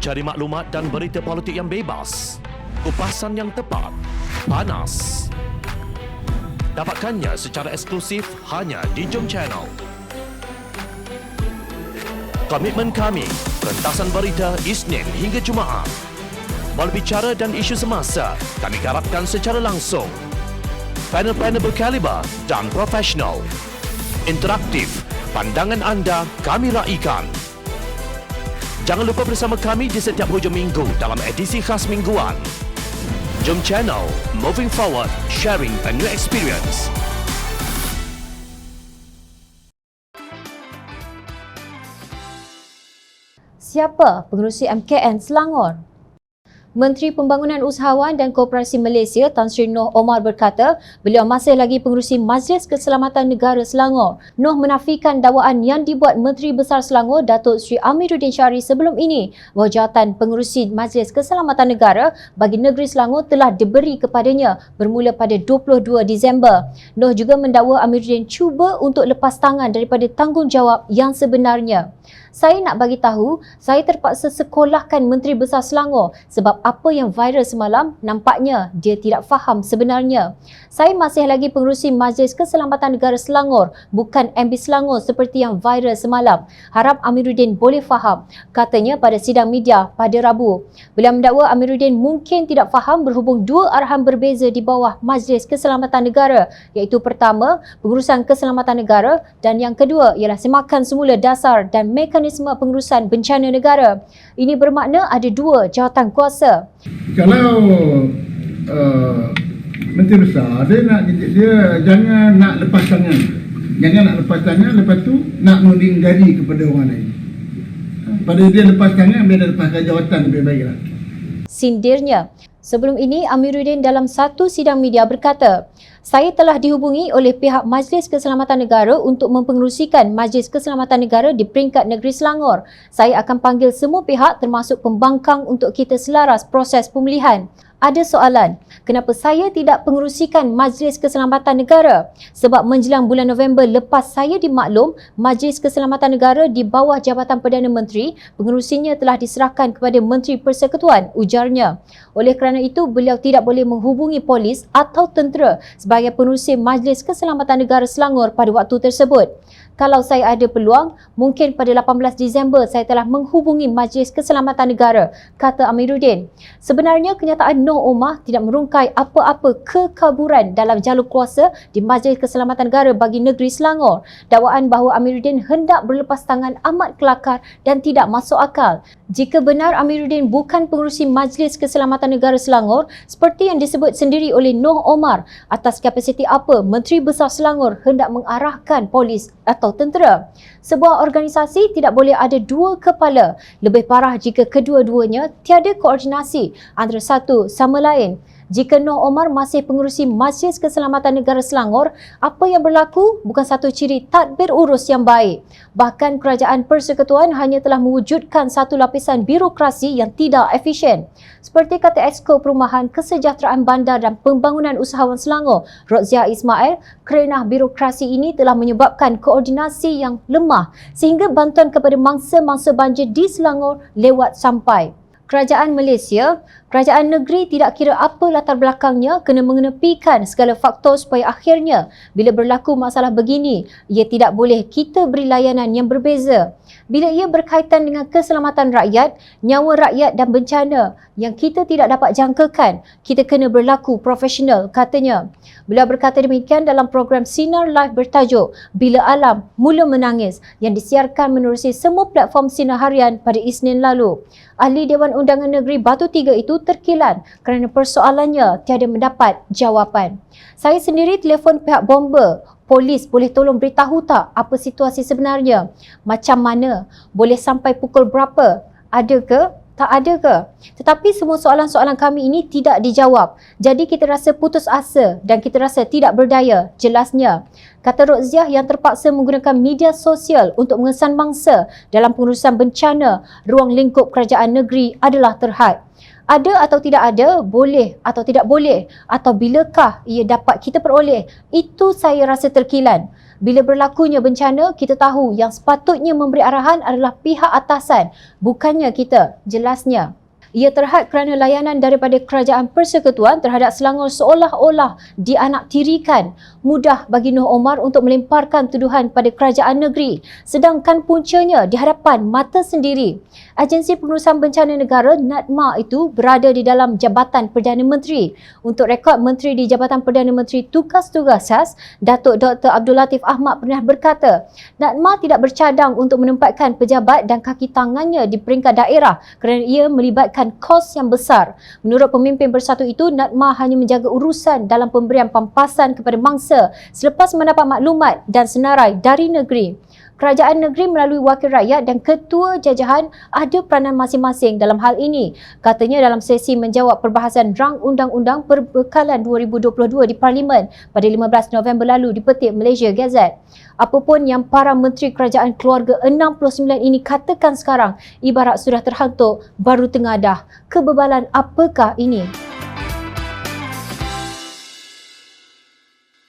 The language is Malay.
Cari maklumat dan berita politik yang bebas, kupasan yang tepat, panas. Dapatkannya secara eksklusif hanya di Jom Channel. Komitmen kami, pentasan berita Isnin hingga Jumaat. Berbicara dan isu semasa, kami garapkan secara langsung. Panel-panel berkaliber dan profesional. Interaktif, pandangan anda kami raikan. Jangan lupa bersama kami di setiap hujung minggu dalam edisi khas mingguan. Jom Channel, moving forward, sharing a new experience. Siapa pengerusi MKN Selangor? Menteri Pembangunan Usahawan dan Koperasi Malaysia Tan Sri Noh Omar berkata beliau masih lagi pengerusi Majlis Keselamatan Negara Selangor. Noh menafikan dakwaan yang dibuat Menteri Besar Selangor Datuk Sri Amiruddin Syari sebelum ini bahawa jawatan pengerusi Majlis Keselamatan Negara bagi negeri Selangor telah diberi kepadanya bermula pada 22 Disember. Noh juga mendakwa Amiruddin cuba untuk lepas tangan daripada tanggungjawab yang sebenarnya. Saya nak bagi tahu, saya terpaksa sekolahkan Menteri Besar Selangor sebab apa yang viral semalam nampaknya dia tidak faham sebenarnya. Saya masih lagi pengerusi Majlis Keselamatan Negara Selangor, bukan MB Selangor seperti yang viral semalam. Harap Amiruddin boleh faham, katanya pada sidang media pada Rabu. Beliau mendakwa Amiruddin mungkin tidak faham berhubung dua arahan berbeza di bawah Majlis Keselamatan Negara, iaitu pertama, pengurusan keselamatan negara dan yang kedua ialah semakan semula dasar dan mekanisme pengurusan bencana negara. Ini bermakna ada dua jawatan kuasa. Kalau Menteri Besar dia jangan nak lepas tangan. Jangan nak lepas tangan, lepas tu nak meninggali kepada orang lain. Pada dia lepas tangan, dia lepaskan jawatan lebih baiklah. Sindirnya. Sebelum ini, Amiruddin dalam satu sidang media berkata, saya telah dihubungi oleh pihak Majlis Keselamatan Negara untuk mempengerusikan Majlis Keselamatan Negara di peringkat negeri Selangor. Saya akan panggil semua pihak termasuk pembangkang untuk kita selaras proses pemulihan. Ada soalan, kenapa saya tidak pengerusikan Majlis Keselamatan Negara? Sebab menjelang bulan November lepas saya dimaklum, Majlis Keselamatan Negara di bawah Jabatan Perdana Menteri, pengerusinya telah diserahkan kepada Menteri Persekutuan, ujarnya. Oleh kerana itu, beliau tidak boleh menghubungi polis atau tentera sebagai pengerusi Majlis Keselamatan Negara Selangor pada waktu tersebut. Kalau saya ada peluang, mungkin pada 18 Disember saya telah menghubungi Majlis Keselamatan Negara, kata Amiruddin. Sebenarnya kenyataan Noh Omar tidak merungkai apa-apa kekaburan dalam jalur kuasa di Majlis Keselamatan Negara bagi negeri Selangor. Dakwaan bahawa Amiruddin hendak berlepas tangan amat kelakar dan tidak masuk akal. Jika benar Amiruddin bukan pengerusi Majlis Keselamatan Negara Selangor seperti yang disebut sendiri oleh Noh Omar, atas kapasiti apa Menteri Besar Selangor hendak mengarahkan polis atau tentera? Sebuah organisasi tidak boleh ada dua kepala. Lebih parah jika kedua-duanya tiada koordinasi antara satu sama lain. Jika Noh Omar masih pengerusi Majlis Keselamatan Negara Selangor, apa yang berlaku bukan satu ciri tadbir urus yang baik. Bahkan Kerajaan Persekutuan hanya telah mewujudkan satu lapisan birokrasi yang tidak efisien. Seperti kata Exco Perumahan Kesejahteraan Bandar dan Pembangunan Usahawan Selangor, Rodzia Ismail, kerenah birokrasi ini telah menyebabkan koordinasi yang lemah sehingga bantuan kepada mangsa-mangsa banjir di Selangor lewat sampai. Kerajaan Malaysia, kerajaan negeri tidak kira apa latar belakangnya kena mengenepikan segala faktor supaya akhirnya bila berlaku masalah begini, ia tidak boleh kita beri layanan yang berbeza. Bila ia berkaitan dengan keselamatan rakyat, nyawa rakyat dan bencana yang kita tidak dapat jangkakan, kita kena berlaku profesional, katanya. Beliau berkata demikian dalam program Sinar Live bertajuk Bila Alam Mula Menangis yang disiarkan menerusi semua platform Sinar Harian pada Isnin lalu. Ahli Dewan Undangan Negeri Batu Tiga itu terkilan kerana persoalannya tiada mendapat jawapan. Saya sendiri telefon pihak bomba. Polis boleh tolong beritahu tak apa situasi sebenarnya? Macam mana? Boleh sampai pukul berapa? Ada ke? Tak ada ke? Tetapi semua soalan-soalan kami ini tidak dijawab. Jadi kita rasa putus asa dan kita rasa tidak berdaya, jelasnya. Kata Rodziah yang terpaksa menggunakan media sosial untuk mengesan mangsa dalam pengurusan bencana, ruang lingkup kerajaan negeri adalah terhad. Ada atau tidak ada, boleh atau tidak boleh, atau bilakah ia dapat kita peroleh, itu saya rasa terkilan. Bila berlakunya bencana, kita tahu yang sepatutnya memberi arahan adalah pihak atasan, bukannya kita. Jelasnya, ia terhad kerana layanan daripada Kerajaan Persekutuan terhadap Selangor seolah-olah dianaktirikan. Mudah bagi Noh Omar untuk melemparkan tuduhan pada kerajaan negeri, sedangkan puncanya di hadapan mata sendiri. Agensi Pengurusan Bencana Negara NADMA itu berada di dalam Jabatan Perdana Menteri. Untuk rekod, Menteri di Jabatan Perdana Menteri Tugas-Tugas Khas, Datuk Dr. Abdul Latif Ahmad pernah berkata, NADMA tidak bercadang untuk menempatkan pejabat dan kaki tangannya di peringkat daerah kerana ia melibatkan kos yang besar. Menurut pemimpin bersatu itu, NADMA hanya menjaga urusan dalam pemberian pampasan kepada mangsa selepas mendapat maklumat dan senarai dari negeri. Kerajaan negeri melalui wakil rakyat dan ketua jajahan ada peranan masing-masing dalam hal ini. Katanya dalam sesi menjawab perbahasan rang undang-undang perbekalan 2022 di Parlimen pada 15 November lalu dipetik Malaysia Gazette. Apapun yang para menteri kerajaan keluarga 69 ini katakan sekarang, ibarat sudah terhantuk baru tengadah. Kebebalan apakah ini?